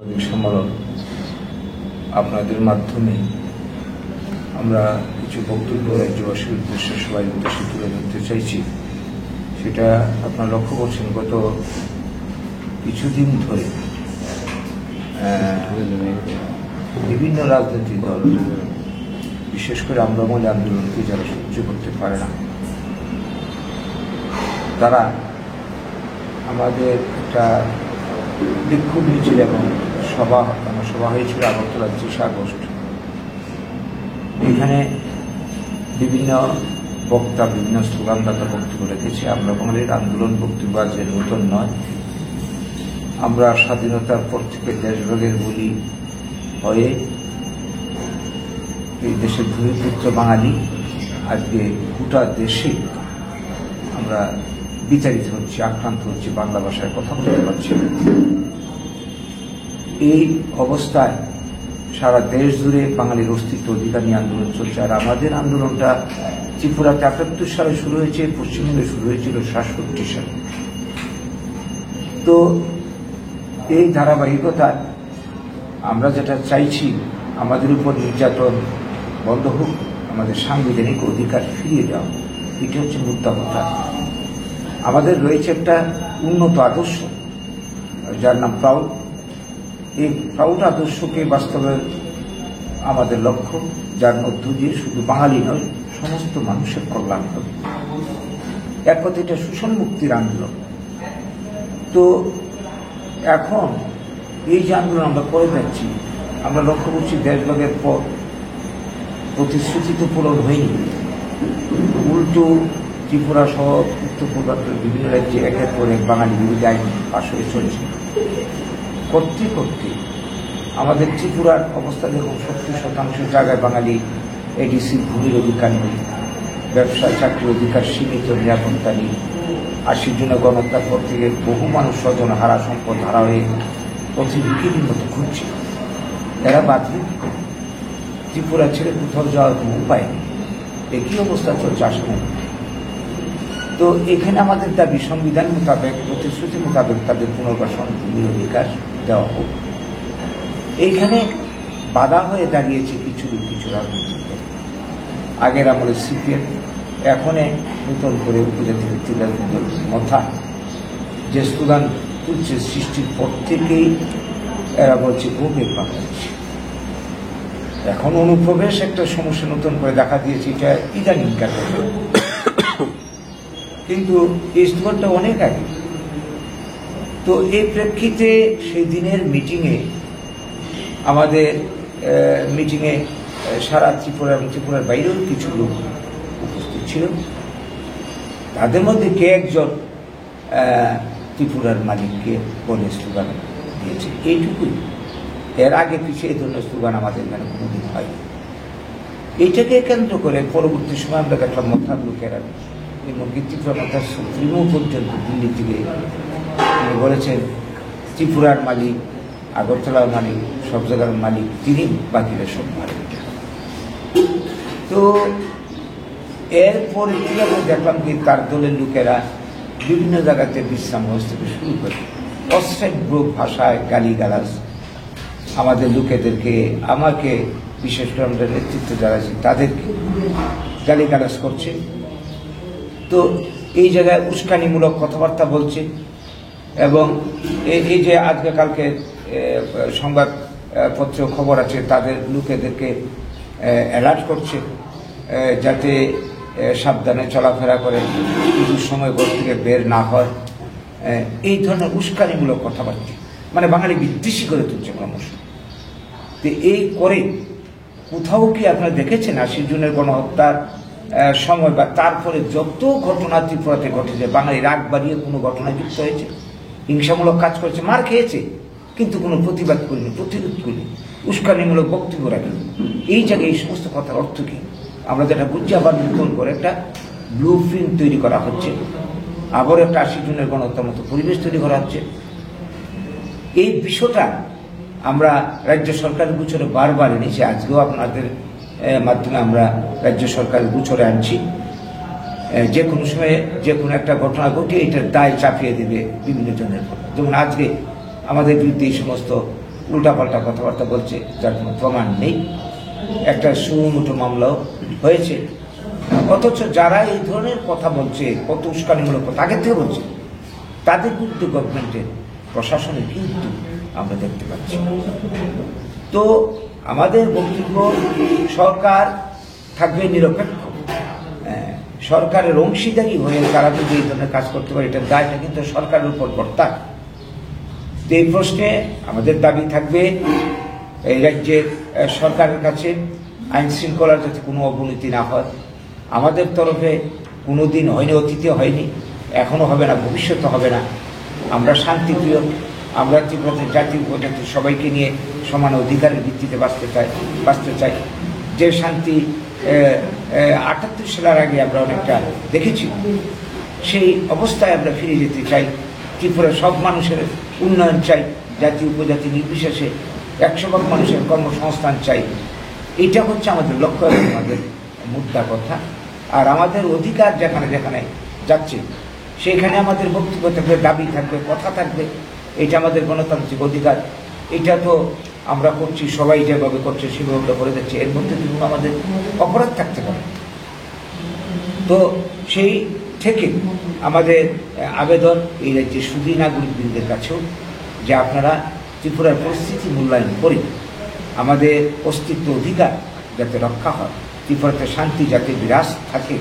সম্মেলন আপনাদের মাধ্যমে আমরা কিছু বক্তব্য রাজ্যবাসীর উদ্দেশ্যে সবাই উদ্দেশ্যে তুলে ধরতে চাইছি। সেটা আপনারা লক্ষ্য করছেন, গত কিছুদিন ধরে বিভিন্ন রাজনৈতিক দল, বিশেষ করে আমলামহল আন্দোলনকে যারা সহ্য করতে পারে না, তারা আমাদের একটা বিক্ষোভ মিছিল এবং সভা হয়েছিল আগরতলার ৩০ আগস্ট। এখানে বিভিন্ন বক্তা বিভিন্ন স্লোগানদাতা বক্তব্য রেখেছে। আমরা বাঙালির আন্দোলন বক্তব্য যে নতুন নয়, আমরা স্বাধীনতার পর থেকে দেশভাগের বলি হয়ে এই দেশের ভূমিপুত্র বাঙালি আজকে গোটা দেশে আমরা বিচারিত হচ্ছে, আক্রান্ত হচ্ছে, বাংলা ভাষায় কথা বলতে পারছি। এই অবস্থায় সারা দেশ জুড়ে বাঙালির অস্তিত্ব অধিকার নিয়ে আন্দোলন চলছে। আর আমাদের আন্দোলনটা ত্রিপুরাতে ৭৮ সালে শুরু হয়েছে, পশ্চিমবঙ্গে শুরু হয়েছিল ৬৭ সালে। তো এই ধারাবাহিকতায় আমরা যেটা চাইছি, আমাদের উপর নির্যাতন বন্ধ হোক, আমাদের সাংবিধানিক অধিকার ফিরিয়ে দেওয়া, এটি হচ্ছে মুদ্রা কথা। আমাদের রয়েছে একটা উন্নত আদর্শ যার নাম প্রাউড। এই প্রাউড আদর্শকে বাস্তবায়ন আমাদের লক্ষ্য, যার মধ্য দিয়ে শুধু বাঙালি নয়, সমস্ত মানুষের কল্যাণ হবে। এক কথা এটা শোষণ মুক্তির আন্দোলন। তো এখন এই যে আন্দোলন আমরা করে যাচ্ছি, আমরা লক্ষ্য করছি দেশভাগের পর প্রতিশ্রুতি তো পূরণ হয়নি, উল্টো ত্রিপুরা সহ উত্তর পূর্বাঞ্চলের বিভিন্ন রাজ্যে একের পর এক বাঙালি বিরোধী আইন পাশ হয়ে চলছে। করতে করতে আমাদের ত্রিপুরার অবস্থা দেখুন, ৭০% জায়গায় বাঙালি এডিসির ভূমির অধিকার নেই, ব্যবসা চাকরির অধিকার সীমিত, নিরাপত্তা নেই। ৮০ জনের গণহত্যার পর থেকে বহু মানুষ স্বজন হারা, সম্পদ হারা হয়ে পথিভিখিরির মতো ঘুরছে। এরা বাঁচবে কি করে? ত্রিপুরা ছেড়ে কোথাও যাওয়ার কোনো উপায় নেই। একই অবস্থা চলছে আসামে। তো এখানে আমাদের দাবি সংবিধান মোতাবেক, প্রতিশ্রুতি মোতাবেক তাদের পুনর্বাসন ভূমির অধিকার দেওয়া হোক। এইখানে বাধা হয়ে দাঁড়িয়েছে কিছু রাজনৈতিক দল। আগের আমলে সিপিএম, এখন নতুন করে উপজাতি ব্যক্তিদের মাথা যে স্লোগান তুলছে, সৃষ্টির পর থেকেই এরা বলছে ভূমি বাংলাদেশ। এখন অনুপ্রবেশ একটা সমস্যা নতুন করে দেখা দিয়েছে, এটা ইদানিংকার। কিন্তু এই স্লোগানটা অনেক আগে। তো এই প্রেক্ষিতে সেই দিনের আমাদের মিটিংয়ে সারা ত্রিপুরা এবং ত্রিপুরার বাইরেও কিছু লোক উপস্থিত ছিল। তাদের মধ্যে কে একজন ত্রিপুরার মালিককে বলে স্লোগান দিয়েছে, এইটুকুই। এর আগে পিছিয়ে এই ধরনের স্লোগান আমাদের এখানে কোনোদিন হয়। এইটাকে কেন্দ্র করে পরবর্তী সময় আমরা দেখলাম মথার লোকেরা, এমনকি ত্রিপুরা মাথার সুপ্রিমো পর্যন্ত দিল্লি থেকে তিনি বলেছেন ত্রিপুরার মালিক, আগরতলার মালিক, সব জায়গার মালিক তিনি, বাকিরা সব মালিক। তো এরপরে আমরা দেখলাম কি তার দলের লোকেরা বিভিন্ন জায়গাতে বিশ্রাম হাউস থেকে শুরু করে অশ্রাব্য ভাষায় গালিগালাজ আমাদের লোকেদেরকে, আমাকে বিশেষ করে আমাদের নেতৃত্ব যারা আছে তাদেরকে গালিগালাজ করছে। তো এই জায়গায় উস্কানিমূলক কথাবার্তা বলছে এবং এই যে আজকে কালকে সংবাদপত্র খবর আছে, তাদের লোকেদেরকে অ্যালার্ট করছে যাতে সাবধানে চলাফেরা করে, কিছু সময় ঘর থেকে বের না হয়। এই ধরনের উস্কানিমূলক কথাবার্তা মানে বাঙালি বিদ্বেষী করে তুলছে ক্রমশ। তো এই করে কোথাও কি আপনারা দেখেছেন ৮০ জনের গণহত্যার সময় বা তারপরে যত ঘটনা ত্রিপুরাতে ঘটেছে, বাঙালি রাগ বাড়িয়ে কোনো ঘটনায় যুক্ত হয়েছে, হিংসামূলক কাজ করেছে, মার খেয়েছে, কিন্তু কোনো প্রতিবাদ করিনি, প্রতিরোধ করিনি, উস্কানিমূলক বক্তব্য রাখেনি। এই জায়গায় এই সমস্ত কথার অর্থ কি? আমরা যেটা বুঝছি, আবার নতুন করে একটা ব্লু প্রিন্ট তৈরি করা হচ্ছে, আবার একটা ৮০ জনের গণহত্যার মতো পরিবেশ তৈরি করা হচ্ছে। এই বিষয়টা আমরা রাজ্য সরকারের গোচরে বারবার এনেছি, আজকেও আপনাদের মাধ্যমে আমরা রাজ্য সরকারের গোচরে আনছি। যে কোনো সময়ে যে কোনো একটা ঘটনা ঘটিয়ে এটার দায় চাপিয়ে দেবে বিভিন্ন জনের। যেমন আজকে আমাদের বিরুদ্ধে এই সমস্ত উল্টাপাল্টা কথাবার্তা বলছে, যার কোনো প্রমাণ নেই। একটা সুমোটো মামলাও হয়েছে, অথচ যারা এই ধরনের কথা বলছে, কত উস্কানিমূলক কথা আগের থেকে বলছে, তাদের বিরুদ্ধে গভর্নমেন্টের প্রশাসনের কি উদ্যোগ আমরা দেখতে পাচ্ছি। তো আমাদের বক্তব্য, সরকার থাকবে নিরপেক্ষ, সরকারের অংশীদারি হয়ে তারা যদি এই ধরনের কাজ করতে পারে, এটার দায়টা কিন্তু সরকারের উপর বর্তায়। তো এই প্রশ্নে আমাদের দাবি থাকবে এই রাজ্যের সরকারের কাছে আইন শৃঙ্খলার যাতে কোনো অবনতি না হয়। আমাদের তরফে কোনোদিন হয়নি, অতীতে হয়নি, এখনো হবে না, ভবিষ্যতে হবে না। আমরা শান্তিপ্রিয়, আমরা ত্রিপুরাতে জাতি উপজাতি সবাইকে নিয়ে সমান অধিকারের ভিত্তিতে বাঁচতে চাই। যে শান্তি ৭৮ সালের আগে আমরা অনেকটা দেখেছি, সেই অবস্থায় আমরা ফিরে যেতে চাই। ত্রিপুরার সব মানুষের উন্নয়ন চাই, জাতি উপজাতি নির্বিশেষে ১০০ মানুষের কর্মসংস্থান চাই। এটা হচ্ছে আমাদের লক্ষ্য এবং আমাদের মুদ্রা কথা। আর আমাদের অধিকার যেখানে যেখানে যাচ্ছে সেখানে আমাদের বক্তব্য থাকবে, দাবি থাকবে, কথা থাকবে। এটা আমাদের গণতান্ত্রিক অধিকার। এটা তো আমরা করছি, সবাই যেভাবে করছে সেভাবে করে যাচ্ছে, এর মধ্যে কিন্তু আমাদের অপরাধ থাকতে পারে। তো সেই থেকে আমাদের আবেদন এই রাজ্যের সুদী নাগরিকবৃন্দের কাছেও যে আপনারা ত্রিপুরার পরিস্থিতি মূল্যায়ন করে আমাদের অস্তিত্ব অধিকার যাতে রক্ষা হয়, ত্রিপুরাতে শান্তি যাতে বিরাজ থাকে,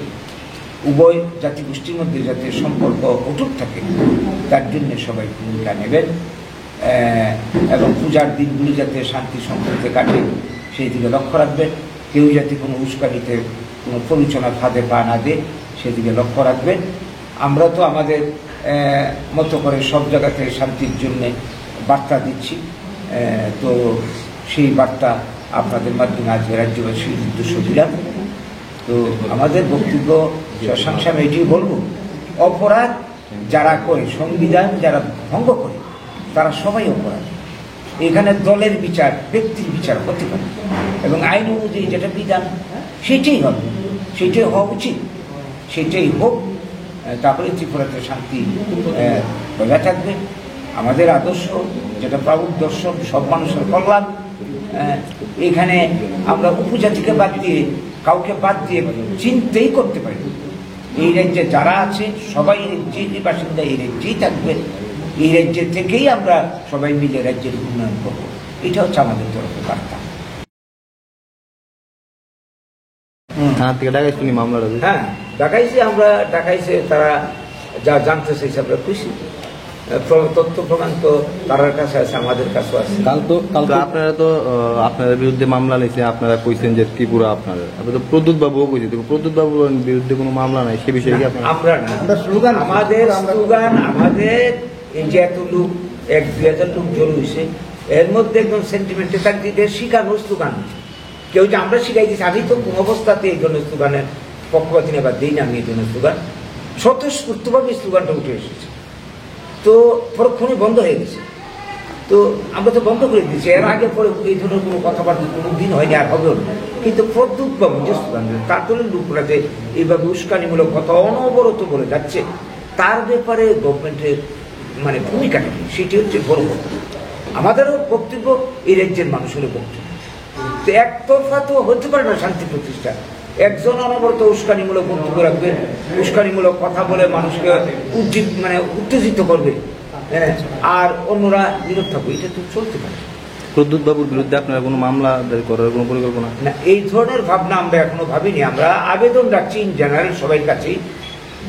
উভয় জাতিগোষ্ঠীর মধ্যে যাতে সম্পর্ক অটুট থাকে, তার জন্য সবাই ভূমিকা নেবেন। এবং পূজার দিনগুলি যাতে শান্তি সম্পর্কে কাটে সেই দিকে লক্ষ্য রাখবেন। কেউ যাতে কোনো উস্কানিতে কোনো প্ররোচনা ফাঁদে পা না দেয় সেদিকে লক্ষ্য রাখবেন। আমরা তো আমাদের মতো করে সব জায়গাতে শান্তির জন্যে বার্তা দিচ্ছি। তো সেই বার্তা আপনাদের মাধ্যমে আজকে রাজ্যবাসীর উদ্দেশ্য দিলাম। তো আমাদের বক্তব্য সংক্ষেপে এটি বলবো, অপরাধ যারা করে, সংবিধান যারা ভঙ্গ করে, তারা সবাই অপরাধ। এখানে দলের বিচার, ব্যক্তির বিচার হতে পারে এবং আইন অনুযায়ী যেটা বিধান সেটাই হবে, সেটাই হওয়া উচিত, সেটাই হোক। তাহলে ত্রিপুরাতে শান্তি বজায় থাকবে। আমাদের আদর্শ যেটা প্রাবুক দর্শন, সব মানুষের কল্যাণ। এখানে আমরা উপজাতিকে বাদ দিয়ে, কাউকে বাদ দিয়ে চিন্তাই করতে পারি। এই রাজ্যে যারা আছে সবাই রাজ্যের বাসিন্দা, এই রাজ্যেই থাকবে। এই রাজ্যের থেকেই আমরা সবাই মিলে রাজ্যের উন্নয়ন করবো। এটা হচ্ছে আমাদের তরফে বার্তা। হ্যাঁ, ডাকাইছে তারা যা জানতে চাইছে আমরা খুশি। তথ্য প্রমাণ তো তার কাছে আছে, আমাদের কাছে আছে। কাল তো আপনারা তো আপনাদের বিরুদ্ধে মামলা নিয়েছে, আপনারা কইছেন যে ত্রিপুরা আপনারা তো প্রদ্যুৎ বাবুও কইছে, প্রদ্যুৎ বাবুর বিরুদ্ধে কোনো মামলা নাই, সে বিষয়ে আমরা স্লোগান, আমাদের এই যে এত লোক ১-২ হাজার লোক জড়ো হয়েছে, এর মধ্যে একদম সেন্টিমেন্টে তার শিখানোর স্লোগান। কেউ যে আমরা শিখাই দিচ্ছি, আমি তো কোন অবস্থাতে এই ধরনের স্লোগানের পক্ষপাতি নেবার দিই না। আমি এই ধরনের স্লোগান স্বতঃস্ফূর্তভাবে স্লোগানটা উঠে এসেছে, তো পরক্ষণে বন্ধ হয়ে গেছে। তো আমরা তো বন্ধ করে দিয়েছি। এর আগে পরে এই ধরনের কোনো কথাবার্তা কোনো দিন হয়নি, আর হবেও না। কিন্তু প্রদ্যুৎ বাবু যে স্লোগান, তার দলের লোকরা যে এইভাবে উস্কানিমূলক কথা অনবরত বলে যাচ্ছে, তার ব্যাপারে গভর্নমেন্টের মানে ভূমিকা নেই, সেটি হচ্ছে বড় কথা। আমাদেরও বক্তব্য, এই রাজ্যের মানুষেরও বক্তব্য। তো একতরফা তো হতে পারে না শান্তি প্রতিষ্ঠা। একজন অনবরত উস্কানিমূলক বক্তব্য রাখবে, উস্কানিমূলক কথা বলে মানুষকে উত্তেজিত করবে, আর অন্যরা নীরব থাকবে, এটা তো চলতে পারে। প্রদ্যুৎ বাবুর বিরুদ্ধে আপনারা কোনো মামলা করার কোনো পরিকল্পনা না? এই ধরনের ভাবনা আমরা এখনো ভাবিনি। আমরা আবেদন রাখছি ইন জেনারেল সবাই কাছে,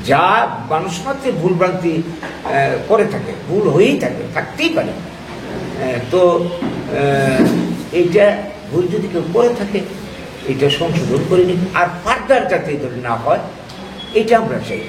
যা মানুষ মাত্রে ভুলভ্রান্তি করে থাকে, ভুল হয়েই থাকে, থাকতেই পারে। তো এইটা ভুল যদি কেউ করে থাকে, এটা সংশোধন করে নিন, আর ফার্দার যাতে এটা না হয় এটা আমরা চাই।